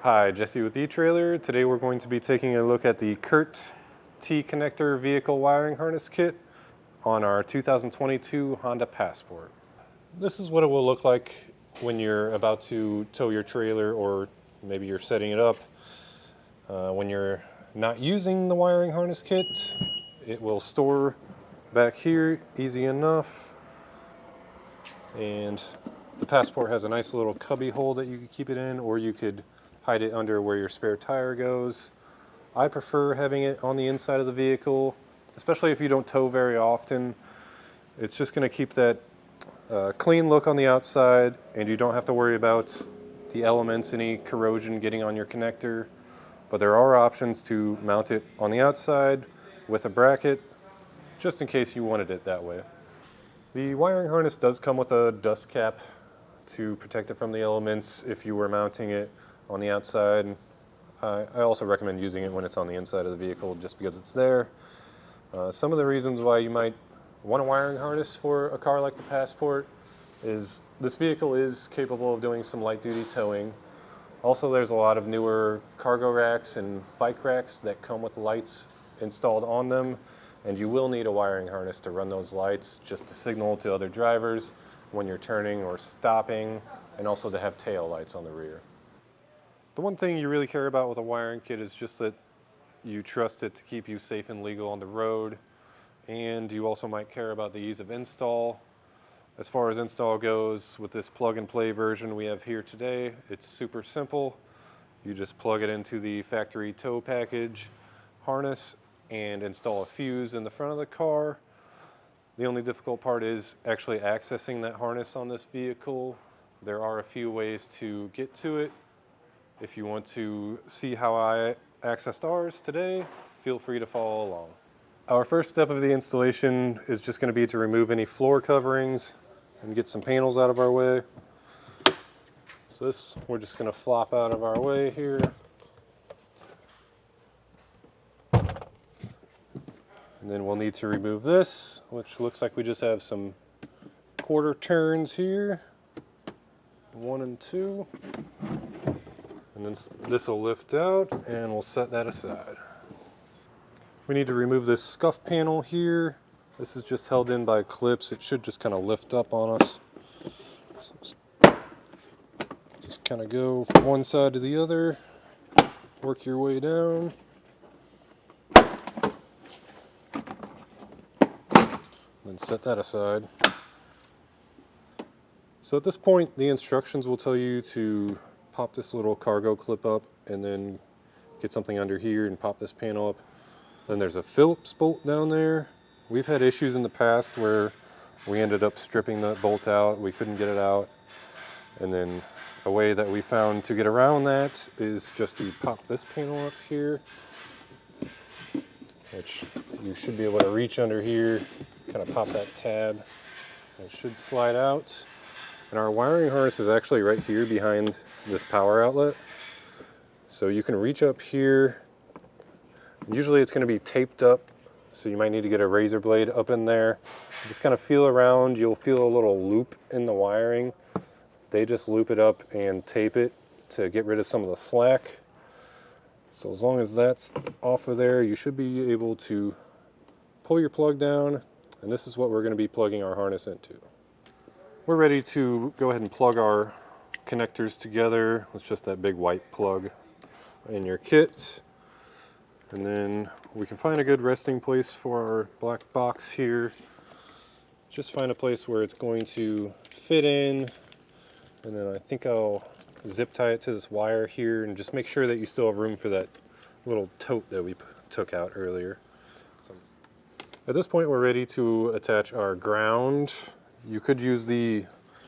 Hi, Jesse with etrailer. Today we're going to be taking a look at the Curt T-connector vehicle wiring harness kit on our 2022 Honda Passport. This is what it will look like when you're about to tow your trailer, or maybe you're setting it up. When you're not using the wiring harness kit, it will store back here easy enough. And the Passport has a nice little cubby hole that you could keep it in, or you could hide it under where your spare tire goes. I prefer having it on the inside of the vehicle, especially if you don't tow very often. It's just going to keep that clean look on the outside, and you don't have to worry about the elements, any corrosion getting on your connector. But there are options to mount it on the outside with a bracket, just in case you wanted it that way. The wiring harness does come with a dust cap to protect it from the elements if you were mounting it on the outside. I also recommend using it when it's on the inside of the vehicle just because it's there. Some of the reasons why you might want a wiring harness for a car like the Passport is this vehicle is capable of doing some light duty towing. Also, there's a lot of newer cargo racks and bike racks that come with lights installed on them, and you will need a wiring harness to run those lights just to signal to other drivers when you're turning or stopping, and also to have tail lights on the rear. The one thing you really care about with a wiring kit is just that you trust it to keep you safe and legal on the road, and you also might care about the ease of install. As far as install goes, with this plug-and-play version we have here today, it's super simple. You just plug it into the factory tow package harness and install a fuse in the front of the car. The only difficult part is actually accessing that harness on this vehicle. There are a few ways to get to it. If you want to see how I accessed ours today, feel free to follow along. Our first step of the installation is just going to be to remove any floor coverings and get some panels out of our way. So this we're just going to flop out of our way here. And then we'll need to remove this, which looks like we just have some quarter turns here, 1 and 2. And then this will lift out, and we'll set that aside. We need to remove this scuff panel here. This is just held in by clips. It should just kind of lift up on us. So just kind of go from one side to the other, work your way down. And set that aside. So at this point, the instructions will tell you to pop this little cargo clip up and then get something under here and pop this panel up. Then there's a Phillips bolt down there. We've had issues in the past where we ended up stripping that bolt out. We couldn't get it out. And then a way that we found to get around that is just to pop this panel up here, which you should be able to reach under here, kind of pop that tab. It should slide out. And our wiring harness is actually right here behind this power outlet. So you can reach up here. Usually it's going to be taped up, so you might need to get a razor blade up in there. Just kind of feel around. You'll feel a little loop in the wiring. They just loop it up and tape it to get rid of some of the slack. So as long as that's off of there, you should be able to pull your plug down, and this is what we're going to be plugging our harness into. We're ready to go ahead and plug our connectors together with just that big white plug in your kit. And then we can find a good resting place for our black box here. Just find a place where it's going to fit in. And then I think I'll zip tie it to this wire here, and just make sure that you still have room for that little tote that we took out earlier. So at this point, we're ready to attach our ground. You could use the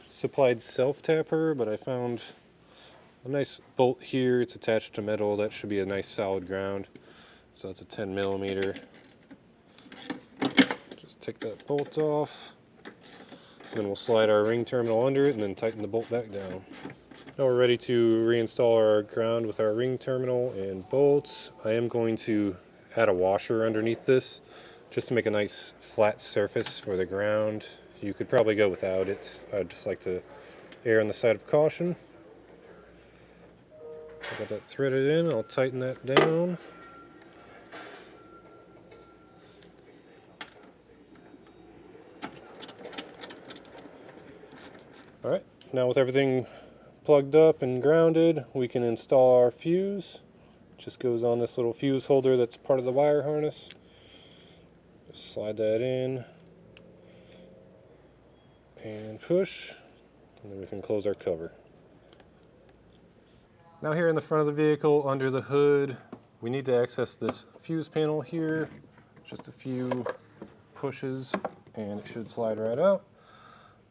supplied self-tapper, but I found a nice bolt here. It's attached to metal. That should be a nice solid ground. So it's a 10 millimeter. Just take that bolt off. Then we'll slide our ring terminal under it and then tighten the bolt back down. Now we're ready to reinstall our ground with our ring terminal and bolts. I am going to add a washer underneath this just to make a nice flat surface for the ground. You could probably go without it. I'd just like to err on the side of caution. I got that threaded in, I'll tighten that down. Alright, now with everything plugged up and grounded, we can install our fuse. It just goes on this little fuse holder that's part of the wire harness. Just slide that in and push, and then we can close our cover. Now here in the front of the vehicle, under the hood, we need to access this fuse panel here. Just a few pushes and it should slide right out.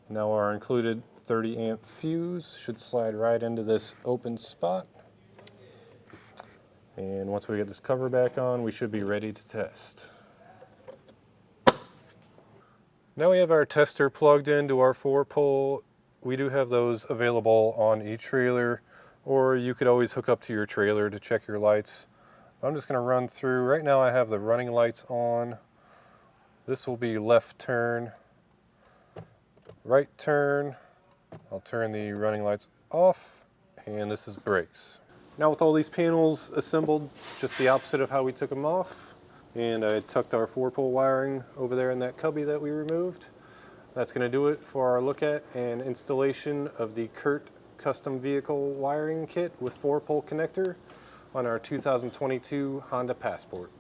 Now our included 30 amp fuse should slide right into this open spot. And once we get this cover back on, we should be ready to test. Now we have our tester plugged into our 4-pole. We do have those available on etrailer, or you could always hook up to your trailer to check your lights. I'm just going to run through. Right now I have the running lights on. This will be left turn, right turn. I'll turn the running lights off, and this is brakes. Now with all these panels assembled, just the opposite of how we took them off, and I tucked our 4-pole wiring over there in that cubby that we removed. That's going to do it for our look at and installation of the Curt custom vehicle wiring kit with 4-pole connector on our 2022 Honda Passport.